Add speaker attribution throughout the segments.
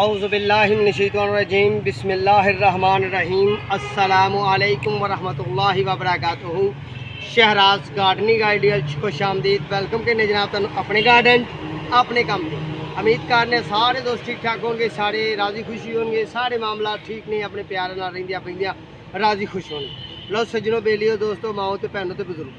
Speaker 1: औज़ुबिल्लाहिमिनश्शैतानिर्रजीम बिस्मिल्लाहिर्रहमानिर्रहीम अस्सलामु अलैकुम वरहमतुल्लाहि वबरकातुहू। शहराज गार्डनिंग आइडियल खुश आमदीद। वेलकम करने जनाब तुम अपने गार्डन अपने काम में। उम्मीद करने सारे दोस्त ठीक ठाक होंगे, सारे राजी खुशी होंगे, सारे मामला ठीक नहीं अपने प्यार नाल रहिंदियां पैंदियां राजी खुश होंगे। लो सज्जनों बेलियो दोस्तों माओ तो भैनों तो बजुर्गों,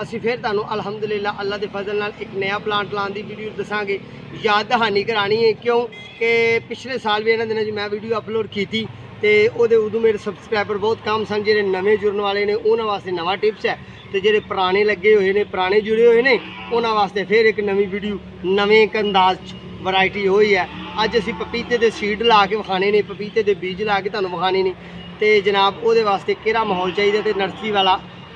Speaker 1: असी फिर तुहानू अल्हम्दुलिल्लाह अल्लाह के फजल नाल एक नया प्लांट लाने की वीडियो दसांगे। याद दहानी करानी है क्यों कि पिछले साल भी इन्हां दिनां च मैं वीडियो अपलोड की थी तो उदों मेरे सबसक्राइबर बहुत कम सन। जो नवे जुड़न वाले ने उन्होंने वास्ते नवा टिप्स है, तो जो पुराने लगे हुए ने पुराने जुड़े हुए ने उन्होंने वास्ते फिर एक नवी वीडियो नवे एक अंदाज वैरायटी हुई है। अज असी पपीते के सीड ला के विखाने ने, पपीते के बीज ला के तुहानू विखाने ने, तो जनाब वो वास्ते किहड़ा माहौल चाहिए तो नर्सरी वाला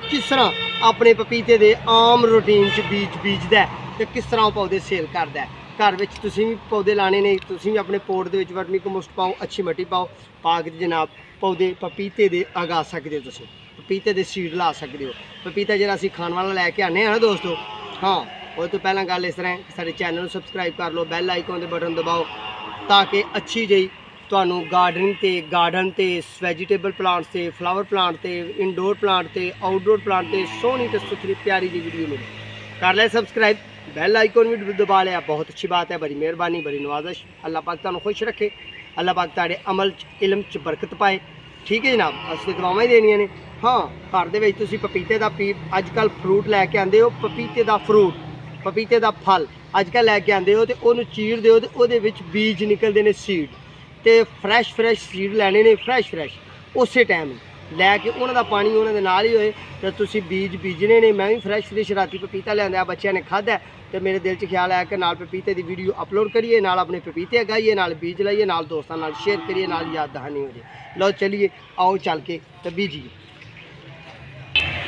Speaker 1: किस तरह अपने पपीते के आम रूटीन च बीज बीजदा है तो किस तरह पौधे सेल करता है। घर में तुसीं भी पौधे लाने ने, तुसीं भी अपने पोट के वर्मी कंपोस्ट पाओ, अच्छी मट्टी पाओ, पा के जनाब पौधे पपीते के उगा सकते हो। तुसीं पपीते के सीड ला सकते हो। पपीता जो असीं खाने वाला लैके आने हैं ना दोस्तों, हाँ वो तो पहला गल इस तरह है, सारे चैनल को सबसक्राइब कर लो, बैल आइकन के बटन दबाओ ताकि अच्छी जी तुहानू गार्डनिंग ते गार्डन ते वैजीटेबल प्लांट से फ्लावर प्लांट ते इनडोर प्लांट ते आउटडोर प्लांट ते सोहनी ते सुथरी प्यारी जी वीडियो मिले। कर लिया सबसक्राइब, बैल आइकन भी दबा लिया, बहुत अच्छी बात है, बड़ी मेहरबानी, बड़ी नवाजिश। अल्लाह पाक तुहानू खुश रखे, अल्लाह पाक तुहाडे अमल च इलम च बरकत पाए। ठीक है जनाब, असली दुआवां ही देनियां ने। हाँ घर दे विच तुसीं पपीते का अजकल फ्रूट लैके आंदे हो, पपीते का फ्रूट पपीते का फल अजकल लैके आंदे हो तो उन्होंने चीरदे हो तो उहदे विच बीज निकलते हैं सीड, तो फ्रैश सीड लैने ने, फ्रैश उस टाइम लैके उन्होंने पानी उन्होंने नाल ही होए तो तुसीं बीज बीजने ने। मैं भी फ्रैश राती पपीता लिया बच्चों ने खादा तो मेरे दिल च ख्याल आया कि नाल पपीते की वीडियो अपलोड करिए, नाल अपने पपीते उगाइए, नाल बीज लाइए, नाल दोस्तों नाल शेयर करिए, नाल याद दहानी हो जाए। लो चलिए आओ चल के तो बीजिए।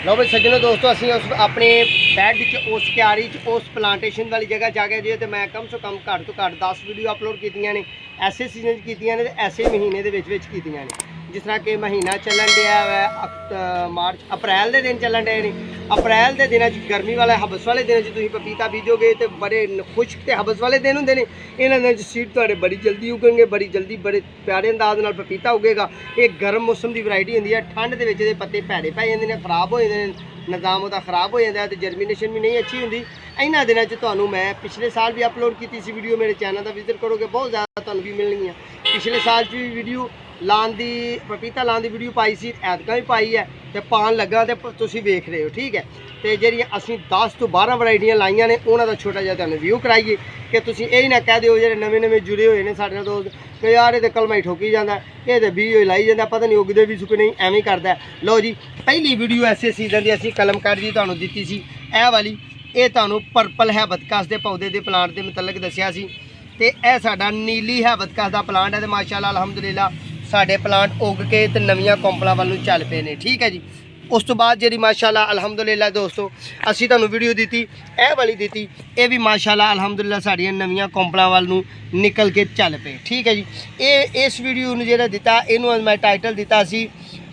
Speaker 1: लो भाई सज्जनों दोस्तों, असीं उस अपने बैड च उस क्यारी च उस प्लांटेशन वाली जगह जाके जे तो मैं कम से कम घट तो घट 10 वीडियो अपलोड कीतियां ने। ऐसे सीजन कीतियां ने ते ऐसे महीने दे विच कीतियां ने। जिस तरह कि महीना चलन दिया है मार्च अप्रैल के दिन चलन डे ने। अप्रैल के दिनों गर्मी वाले हबस वाले दिन तुसीं पपीता बीजोगे तो बड़े खुश्क ते हबस वाले दिन होंदे ने। इन्हां दे सीड तुहाडे बड़ी जल्दी उगणगे, बड़ी जल्दी बड़े प्यारे अंदाज नाल पपीता उगेगा। ये गर्म मौसम की वैरायटी होंदी है। ठंड दे विच पत्ते भैड़े पै जांदे ने, खराब हो जांदे ने, निज़ाम उसका खराब हो जाता है तो जर्मीनेशन भी नहीं अच्छी होंगी। इन्हां दिनों तुहानू मैं पिछले साल भी अपलोड की सी वीडियो, मेरे चैनल का विजिट करोगे बहुत ज़्यादा तुहानू भी मिलनी है। पिछले साल भी वीडियो लाने की पपीता लाने की वीडियो पाई सी, ऐतका भी पाई है तो पान लगा तो तुसीं वेख रहे हो। ठीक है, तो जी असीं 10 तो 12 वैरायटियां लाइया ने, उन्होंने छोटा जिहा तुहानू व्यू कराइए कि तुसीं यही ना कह दिओ जो नवे जुड़े हुए हैं साढ़े दोस्त कि यार ये तो कलमा ही ठोकी जाता है, ये तो बीज लाई जाता, पता नहीं उगते भी सुख नहीं एवं करता है। लो जी पहली वीडियो ऐसे सीजन की असीं कलमकार जी तुहानू दित्ती सी, यह वाली ये तुहानू पर्पल हैबतकस के पौधे के प्लांट के मतलब दसिया सी। तो यह साडा नीली हैबतकस का प्लांट है तो माशाअल्लाह अल्हम्दुलिल्लाह साढ़े प्लांट उग के तो नवीं कॉम्पलां वाल चल पे ने। ठीक है जी, उस तो बाद जी माशाअल्लाह अल्हम्दुलिल्लाह दोस्तों असी तुहानू वीडियो दी यह वाली दी, ये भी माशाअल्लाह अल्हम्दुलिल्लाह साड़ियां नवीं कॉम्पलां वाल निकल के चल पे। ठीक है जी, ये इस वीडियो में जो दिता इनू मैं टाइटल दिता सी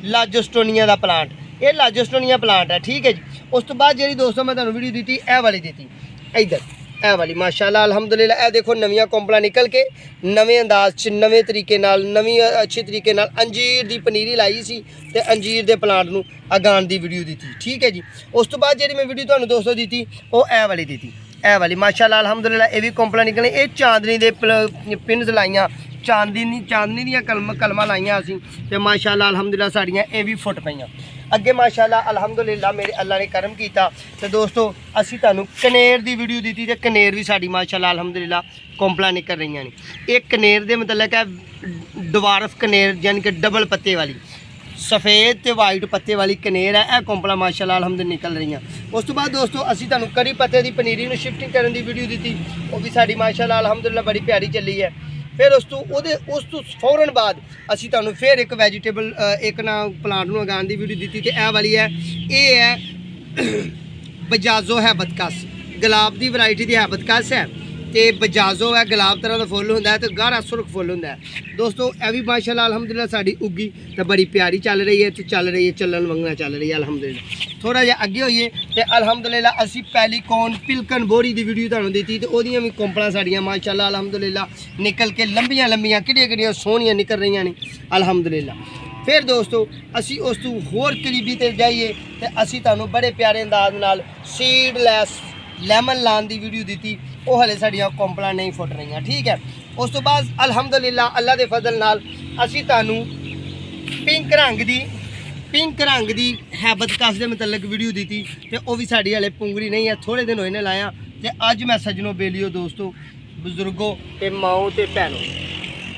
Speaker 1: लाजोस्टोनिया का प्लांट, ये लाजोस्टोनिया प्लांट है। ठीक है जी, उस तो बाद जी दोस्तों मैं तुहानू वीडियो दी यह वाली दी इधर ए वाली माशाअल्लाह अल्हम्दुलिल्लाह। ए देखो नवीं कॉम्पलां निकल के नवे अंदाज च नवे तरीके नाल नवीं अच्छे तरीके नाल अंजीर की पनीरी लाई सी ते अंजीर के प्लांट नूं अगाण की वीडियो दी। ठीक है जी, उस तो बाद जी मैं वीडियो तुहानू दोस्तों दी वो ए वाली दी, ए वाली माशाअल्लाह अल्हम्दुलिल्लाह। ये भी कॉम्पलां निकले, ये चांदनी के पिन्स लाइयां, चांदनी दी कलमां लाइयां असीं ते माशाअल्लाह अल्हम्दुलिल्लाह साड़ियां ये भी फुट पईयां अगे माशाअल्लाह अल्हम्दुलिल्लाह। मेरे अल्लाह ने करम किया तो दोस्तों असी तुहानू कनेर की वीडियो दी तो कनेर भी साड़ी माशाअल्लाह अल्हम्दुलिल्लाह कॉम्पलां निकल रही ने। एक कनेर दे मतलब है डवारफ कनेर यानी कि डबल पत्ते वाली सफ़ेद तो वाइट पत्ते वाली कनेर है, यह कॉम्पलां माशाअल्लाह अल्हम्दुलिल्लाह निकल रही हैं। उस तो बाद दोस्तों असी तुहानू करी पत्ते की पनीरी में शिफ्टिंग करने की वीडियो दी, वो भी साड़ी माशाअल्लाह अल्हम्दुलिल्लाह बड़ी प्यारी चली है। फिर उस तो फौरन बाद असी तुहानू फिर एक वैजीटेबल एक ना प्लांट नूं उगाउण दी वीडियो दी, यह वाली है, ये है बजाजो हैबतकस, गुलाब की वैरायटी की हैबतकस है। ਤੇ ਬਜਾਜ਼ੋ ਹੈ ਗੁਲਾਬ ਤਰ੍ਹਾਂ ਦਾ ਫੁੱਲ ਹੁੰਦਾ ਹੈ ਤੇ ਗਾੜਾ ਸੁਰਖ ਫੁੱਲ ਹੁੰਦਾ ਹੈ। ਦੋਸਤੋ ਇਹ ਵੀ ਮਾਸ਼ਾਅੱਲਾ ਅਲਹਮਦੁਲਿਲਾ ਸਾਡੀ ਉੱਗੀ ਤੇ ਬੜੀ ਪਿਆਰੀ ਚੱਲ ਰਹੀ ਹੈ ਤੇ ਚੱਲ ਰਹੀ ਹੈ ਚੱਲਣ ਵਾਂਗਣਾ ਚੱਲ ਰਹੀ ਹੈ ਅਲਹਮਦੁਲਿਲਾ। ਥੋੜਾ ਜਿਹਾ ਅੱਗੇ ਹੋਈਏ ਤੇ ਅਲਹਮਦੁਲਿਲਾ ਅਸੀਂ ਪੈਲੀਕੌਨ ਪਿਲਕਨ ਬੋਰੀ ਦੀ ਵੀਡੀਓ ਤੁਹਾਨੂੰ ਦਿੱਤੀ ਤੇ ਉਹਦੀਆਂ ਵੀ ਕੰਪਲਾਂ ਸਾਡੀਆਂ ਮਾਸ਼ਾਅੱਲਾ ਅਲਹਮਦੁਲਿਲਾ ਨਿਕਲ ਕੇ ਲੰਬੀਆਂ ਲੰਬੀਆਂ ਕਿਹੜੀਆਂ ਸੋਹਣੀਆਂ ਨਿਕਲ ਰਹੀਆਂ ਨੇ ਅਲਹਮਦੁਲਿਲਾ। फिर दोस्तों असी उस तू होर करीबी ते जाइए तो असी तुहानू बड़े प्यारे अंदाज नाल सीडलैस लैमन लान की वीडियो दी वो हले साड़ियाँ कंपलां नहीं फुट रही। ठीक है, उस तो बाद अलहमदुलिल्लाह अल्लाह के फजल नाल असी तुहानू पिंक रंग की हैबत कस के मतलब वीडियो दी तो वह भी साड़ी हले पुंगरी नहीं है, थोड़े दिन होए ने लाया। तो अज मैं सजनों बेलियो दोस्तों बजुर्गों ते माओ ते भैनों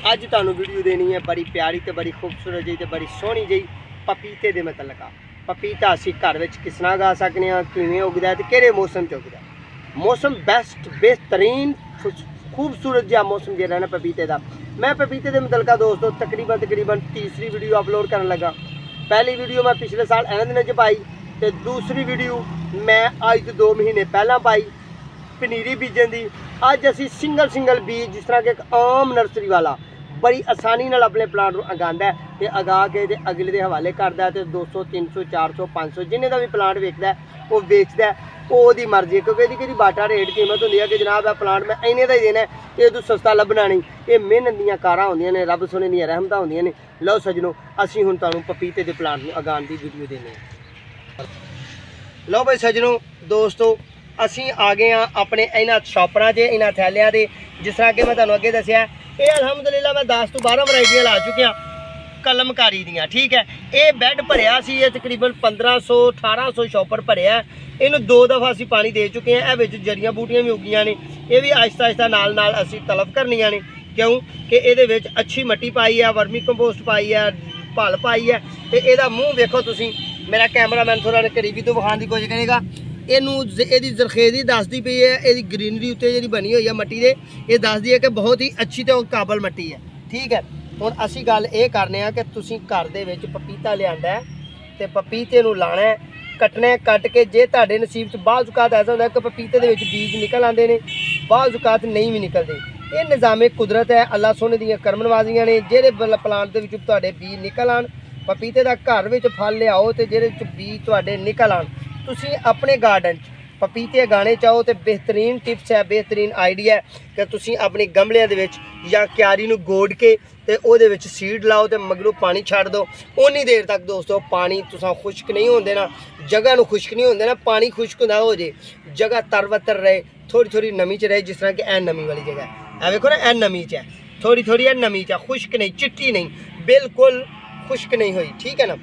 Speaker 1: अज तुहानू वीडियो देनी है बड़ी प्यारी तो बड़ी खूबसूरत जी तो बड़ी सोहनी जी पपीते के मतलब पपीता असी घर में किस तरह गा सकते हैं, किवें उगदा है, किहड़े मौसम च उगदा है। मौसम बेस्ट बेहतरीन खूबसूरत जहा मौसम जो ना पपीते का। मैं पपीते के मतलब दोस्तों तकरीबन तीसरी वीडियो अपलोड करने लगा। पहली वीडियो मैं पिछले साल इन्हां दिनां च पाई तो दूसरी वीडियो मैं अज तो 2 महीने पहला पाई पनीरी बीजन की। अज असी सिंगल बीज जिस तरह के एक आम नर्सरी वाला बड़ी आसानी नाल अपने प्लांट को उगांदा है ते उगा के ते अगले के हवाले करता है। तो 200 300 400 500 जिन्हें का भी प्लांट वेचता है वो बेचता है, वो मर्जी है। क्योंकि यदि बाटा रेट कीमत होंगी है कि जनाब यह प्लांट मैं इन्ने का ही देना है, ये तो सस्ता लभना नहीं। ये मेहनत दी कारां होंदियां ने, रब सोने दी रहमतां होंदियां ने। लो सजनों असीं हुण तुहानूं पपीते के प्लांट नूं उगाउण की वीडियो देने। लो भाई सजनों दोस्तों असीं आ गए हाँ अपने इन्हां शॉपरां 'च इन्हां थैलियां दे। जिस तरह कि मैं तुहानूं अगे दस्सिया ये अलहमदुलिल्लाह मैं 10 तो 12 वैरायटियां ला चुकिया कलमकारी दियां। ठीक है, ये बैड भरिया सी, ये तकरीबन 1500 1800 शॉपर भरिया। इनू 2 दफ़ा असी पानी दे चुके हैं। ये जड़ियां बूटियां भी उगियां ने, ये भी आहिस्ता आहिस्ता नाल असी तलब करनियां ने। क्यों कि ये अच्छी मट्टी पाई है, वर्मी कंपोस्ट पाई है, भल पाई है। तो यदा मूँह वेखो तुसीं, मेरा कैमरामैन थोड़ा करीबी तो विखाने की कोशिश करेगा। इनू यदी जरखेज़ी दसदी पई है, यदी ग्रीनरी उत्ते जी बनी हुई है मट्टी दे, ये दसदी है कि बहुत ही अच्छी तो काबल मट्टी है। ठीक है, हुण असी गल ये करने कि तुसीं घर दे विच पपीता लिआंदा है ते पपीते नूं लाना है, कटना है। कट के जे तुहाडे नसीब च बाज़ औकात ऐसा होंदा कि पपीते दे विच बीज निकल आंदे ने, बाज़ औकात नहीं भी निकलदे। ये निज़ामे कुदरत है, अल्लाह सोने दीयां करमनवाजियां ने। जेहड़े प्लांट दे विच तुहाडे बीज निकल आन, पपीते दा घर विच फल लिआओ ते जेहड़े च बीज तुहाडे निकल आन। तुसीं अपने गार्डन पपीते उगाने चाहो तो बेहतरीन टिप्स है, बेहतरीन आइडिया है कि तुसीं अपने गमलियां दे विच या क्यारी नूं गोड़ के ते ओहदे विच सीड लाओ तो मगरों पानी छड्ड दो। उन्नी देर तक दोस्तों पानी तुसां खुश्क नहीं होण देना, जगह नूं खुश्क नहीं होण देना। पानी खुश्क ना हो जे, जगह तरवतर रहे, थोड़ी थोड़ी नमी च रहे। जिस तरह कि ऐ नमी वाली जगह है, देखो ना ऐ नमी च है, थोड़ी थोड़ी ऐ नमी च है, खुश्क नहीं, चिट्टी नहीं, बिल्कुल खुश्क नहीं हुई। ठीक है ना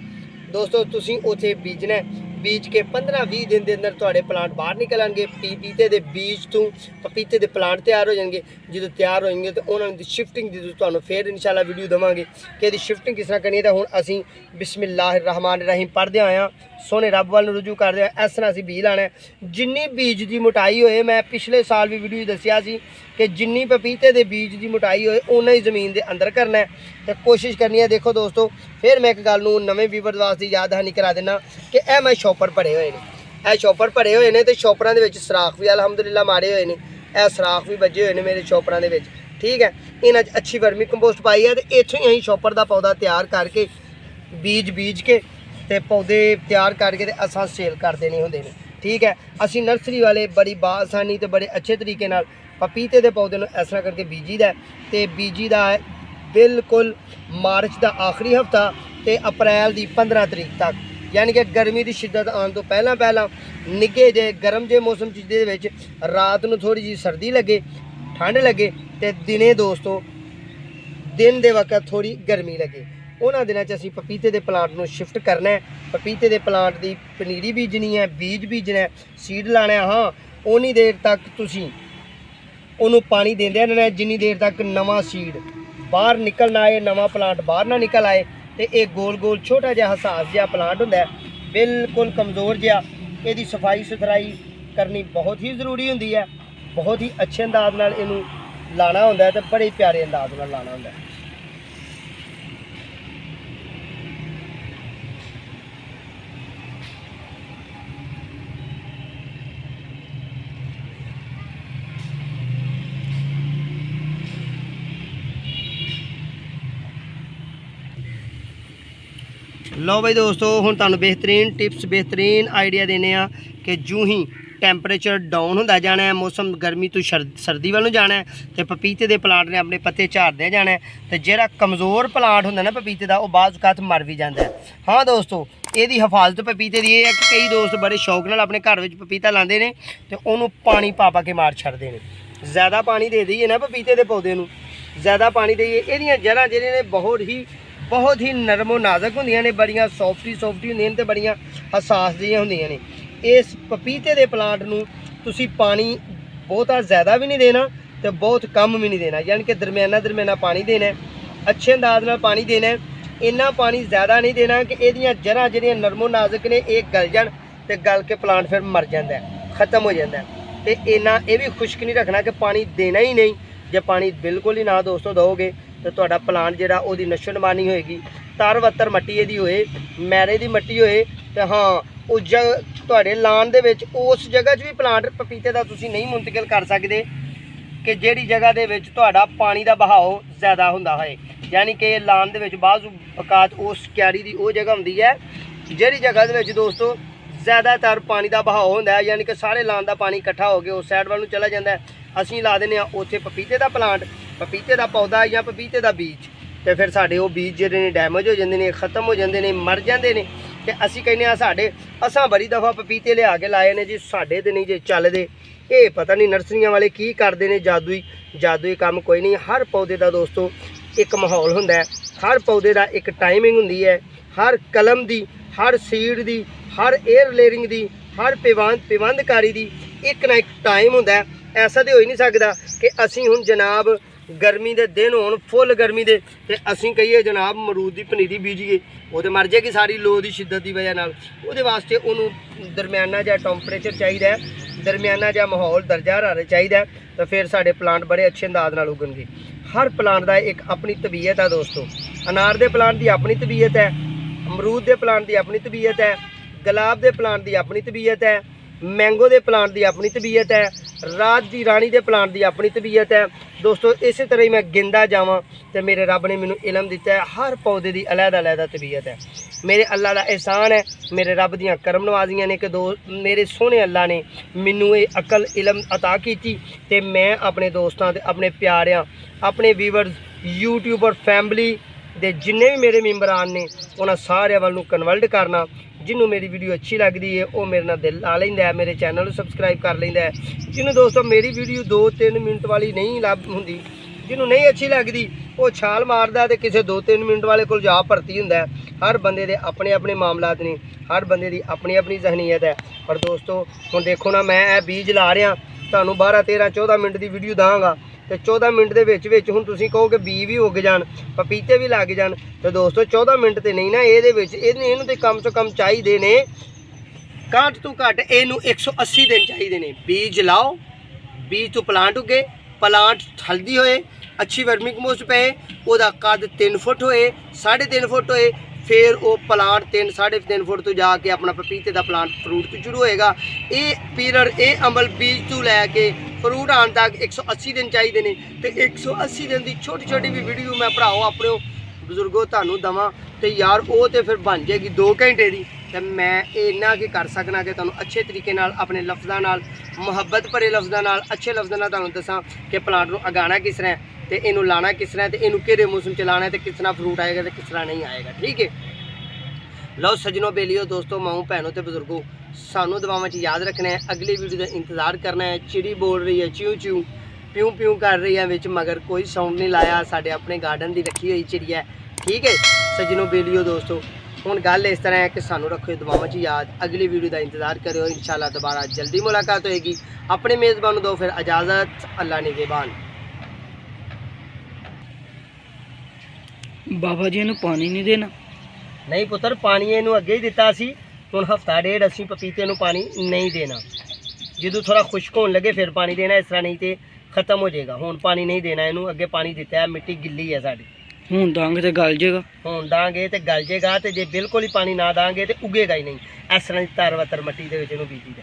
Speaker 1: दोस्तों, तुसीं उत्थे बीजना है। बीज के 15-20 दिन के अंदर थोड़े प्लांट बाहर निकल आएंगे। पपीते के बीज तो पपीते के प्लांट तैयार हो जाएंगे। जो तैयार होंगे तो उन्होंने शिफ्टिंग की तो फिर इंशाल्लाह वीडियो देवांगे कि यदि शिफ्टिंग किस तरह करनी है। तो हुण असीं बिस्मिल्लाहिर्रहमानिर्रहीम पढ़दे आए सोने रब वाल रुजू करदे आ। इस तरह असीं बीज लाना है। जिन्नी बीज की मोटाई होए, मैं पिछले साल भी वीडियो दस्सिया सी कि जिन्नी पपीते के बीज की मोटाई होए उन्ना ही जमीन के अंदर करना है। तो कोशिश करनी है। देखो दोस्तों फिर मैं एक गल नूं नवें व्यूअर्स वास्ते याद हानी करा देना कि यह मैं शॉपर भरे हुए हैं, यह शॉपर भरे हुए हैं। तो शॉपरां दे विच सराख भी अलहमदुलिल्लाह मारे हुए हैं, यह सराख भी बजे हुए हैं मेरे शॉपरां दे विच। ठीक है, इन्हां च अच्छी वर्मी कंपोस्ट पाई है। तो इत्थों ही असीं शॉपर का पौधा तैयार करके बीज के ते पौधे तैयार करके ते असां सेल कर देने होंदे ने। ठीक है, असीं नर्सरी वाले बड़ी बासानी तो बड़े अच्छे तरीके नाल पपीते के पौधे नूं इस तरह करके बीजीदा ते बीजीदा बिल्कुल मार्च का आखिरी हफ्ता तो अप्रैल की 15 तरीक तक, यानी कि गर्मी की शिद्दत आने तो पहला निगे जे गर्म जे मौसम चीज़ रात को थोड़ी जी सर्दी लगे, ठंड लगे, तो दिने दोस्तों दिन के वक्त थोड़ी गर्मी लगे। उन्होंने दिनों असीं पपीते के प्लांट में शिफ्ट करना है। पपीते के प्लांट की पनीरी बीजनी है, बीज बीजना है, सीड लाना है। हाँ, उन्नी देर तक तुसीं उन्होंने पानी देंदे रहना है जिन्नी देर तक नवा सीड बाहर निकल ना आए, नवा प्लांट बाहर ना निकल आए। तो एक गोल गोल छोटा जिहा हसास जिहा प्लांट होंदा है, बिल्कुल कमज़ोर जिहा। इसकी सफाई सुथराई करनी बहुत ही जरूरी होंदी है। बहुत ही अच्छे अंदाज नाल इनू लाना होंदा है, तो बड़े प्यारे अंदाज नाल लाना होंदा है। लो बई दोस्तों हुण तुहानूं बेहतरीन टिप्स बेहतरीन आइडिया देने आ कि जूं ही टैंपरेचर डाउन होंदा जाना है, मौसम गर्मी तो सर्दी वालों जाना है, तो पपीते के प्लांट ने अपने पत्ते झाड़ते जाना है। तो जिहड़ा कमज़ोर प्लांट होंदा ना पपीते का, वह बाज़ औकात मर भी जाता है। हाँ दोस्तों, यदी हिफाजत पपीते की है कि कई दोस्त बड़े शौक नाल अपने घर में पपीता लाते हैं तो उन्होंने पानी पा के मार छड़ते हैं। ज़्यादा पानी दे दईए ना पपीते के पौधे नूं, ज़्यादा पानी दईए, इहदियां जड़ां जिहड़ियां ने बहुत ही नरमो नाजुक होंदियां ने, बड़ियां सॉफ्टी होंदियां ने, बड़ियां हसास जिहियां होंदियां ने। इस पपीते के प्लांट नूं तुसीं पानी बहुता ज़्यादा भी नहीं देना तो बहुत कम भी नहीं देना, यानी कि दरमियाना पानी देना है, अच्छे अंदाज नाल पानी देना है। इन्ना पानी ज़्यादा नहीं देना कि इहदियां जड़ां जिहड़ियां नरमो नाजुक ने ये गल जाण ते गल के प्लांट फिर मर जाता है, खत्म हो जाता है। तो इन्ना ये भी खुश्क नहीं रखना कि पानी देना ही नहीं। जे पानी बिल्कुल ही ना दोस्तों दोगे तो तुहाडा प्लांट जिहड़ा ओहदी नशो नमानी होएगी, तर वत्तर मट्टी इहदी होए, मैरे दी मट्टी होए, तो हाँ उस तुहाडे लान दे विच उस जगह भी प्लांट पपीते का तुसीं नहीं मुंतकिल कर सकते कि जिहड़ी जगह दे विच तुहाडा पानी का बहाव ज़्यादा हुंदा होए। यानी कि लान दे विच बाज़ औकात उस क्यारी की वो जगह हुंदी है जिहड़ी जगह दे विच दोस्तों ज़्यादातर पानी का बहाव होंदा है, यानी कि सारे लान का पानी इकट्ठा हो गया उस साइड वाल नूं चला जाता है। असीं ला दिंदे आ उत्थे पपीते का प्लांट, पपीते का पौधा या पपीते का बीज, तो फिर साढ़े वो बीज जिहड़े ने डैमेज हो जाते हैं, खत्म हो जाते हैं, मर जाते हैं। तो असीं कहने साढ़े असां बड़ी दफ़ा पपीते लिया के लाए ने जी, साढ़े तो नहीं जे चलदे। ये पता नहीं नर्सरियां वाले की करते हैं, जादुई काम कोई नहीं। हर पौधे का दोस्तों एक माहौल होंदा है, हर पौधे का एक टाइमिंग होंदी है, हर कलम की, हर सीड की, हर एयर लेयरिंग की, हर पिवंदकारी की एक ना एक टाइम होंदा है। ऐसा तो हो ही नहीं सकता कि असीं हुण जनाब गर्मी के दिन होण फुल गर्मी दे ते असीं कहिए जनाब मरूद की पनीरी बीजीए, वो तो मर जाएगी सारी लो की शिद्दत की वजह नाल। उहदे वास्ते उन्होंने दरमियाना जिहा टैंपरेचर चाहिए, दरमियाना जिहा माहौल दर्जा हरारे चाहिए, तो फिर साढ़े प्लांट बड़े अच्छे अंदाज नाल उगणगे। हर प्लांट का एक अपनी तबीयत है दोस्तों, अनार के प्लांट की अपनी तबीयत है, अमरूद के प्लांट की अपनी तबीयत है, गुलाब के प्लांट की अपनी तबीयत है, मैंगो के प्लांट की अपनी तबीयत है, रात की रानी के प्लांट की अपनी तबीयत है दोस्तों। इस तरह ही मैं गिनदा जावां तो मेरे रब ने मैनू इलम दिता है, हर पौधे की अलग तबीयत है। मेरे अल्लाह का एहसान है, मेरे रब दियां करम नवाजियां ने कि मेरे सोहने अल्लाह ने मैनू ये अकल इलम अता की ते मैं अपने दोस्तों अपने प्यारियां अपने व्यूअर्स यूट्यूबर फैमिली दे जिन्ने भी मेरे मैंबरान ने उन्होंने सारे वाल कन्वर्ट करना। जिन्होंने मेरी वीडियो अच्छी लगती है वो मेरे नाल दिल ला लेंदा है, मेरे चैनल सबसक्राइब कर लेंदा है। जिन्होंने दोस्तों मेरी वीडियो 2-3 मिनट वाली नहीं लभ होंदी, जिन्होंने नहीं अच्छी लगती वो छाल मारदा ते किसी 2-3 मिनट वाले को जा भर्ती हुंदा है। हर बंदे दे अपने अपने मामलात ने, हर बंदे दी अपनी अपनी जहनीयत है। पर दोस्तों हुण देखो ना, मैं ये बीज ला रहा, तुहानूं 12-13-14 मिनट की वीडियो दांगा तो 14 मिनट के विच हुण तुसीं कहो कि बी भी उग जाण, पपीते भी लग जाण, तो दोस्तों 14 मिनट तो नहीं ना, इहनूं ते कम से कम चाहिए ने घट तो घट इनू 180 दिन चाहिए ने। बीज लाओ, बीज तो प्लांट उगे, प्लांट हल्दी होए, अच्छी वर्मी कंपोस्ट पे, वह कद 3 फुट होए, 3.5 फुट होए, फिर वो प्लांट 3-3.5 फुट तो जाके अपना पपीते का प्लांट फ्रूट तो शुरू होएगा। ये पीरियड ये अमल बीज तो लैके फ्रूट आने तक 180 दिन चाहिए ने। तो 180 दिन की छोटी छोटी भी वीडियो मैं भराओ अपने बजुर्गों तुहानूं दवां तो यार वो तो फिर बन जाएगी 2 घंटे की। तो मैं इन्ना की कर सकना कि तुहानूं अच्छे तरीके नाल अपने लफ्ज़ां नाल, मुहब्बत भरे लफ्ज़ां नाल, अच्छे लफ्ज़ां नाल तुहानूं दसां कि प्लांट नूं उगाना किस तरह है, तो इनू लाना किस तरह, तो इनू किहड़े मौसम च लाना है, तो किस तरह फ्रूट आएगा तो किस तरह नहीं आएगा। ठीक है, लो सजनों बेलियो दोस्तों माओ भैनों तो बजुर्गों, सानू दुआवां च याद रखना है, अगली वीडियो का इंतज़ार करना है। चिड़ी बोल रही है च्यू च्यू, प्यूं प्यूं कर रही है विच, मगर कोई साउंड नहीं लाया, साडे अपने गार्डन की रखी हुई चिड़िया। ठीक है सजनों बेलियो दोस्तों, हुण गल इस तरह है कि सानू रखो दुआवां च याद, अगली वीडियो का इंतज़ार करो, इंशाअल्लाह दोबारा जल्दी मुलाकात होएगी। अपने मेज़बान दो फिर इजाज़त, अल्लाह निगहबान।
Speaker 2: बाबा जी इनू पानी नहीं देना?
Speaker 1: नहीं पुत्र, पानी इनू अगे ही दिता सी, हुण हफ्ता डेढ़ असी पपीते नू पानी नहीं देना, जो थोड़ा खुश्क होने लगे फिर पानी देना, इस तरह नहीं तो खत्म हो जाएगा। हुण पानी नहीं देना इनू, अगे पानी दिता है, मिट्टी गिल्ली है साड़ी,
Speaker 2: हुण दांगे तो गल जाएगा,
Speaker 1: हुण दांगे तो गल जाएगा, तो जे बिल्कुल ही पानी ना दांगे तो उगेगा ही नहीं। इस तरह तर वतर मट्टी के बीजी दे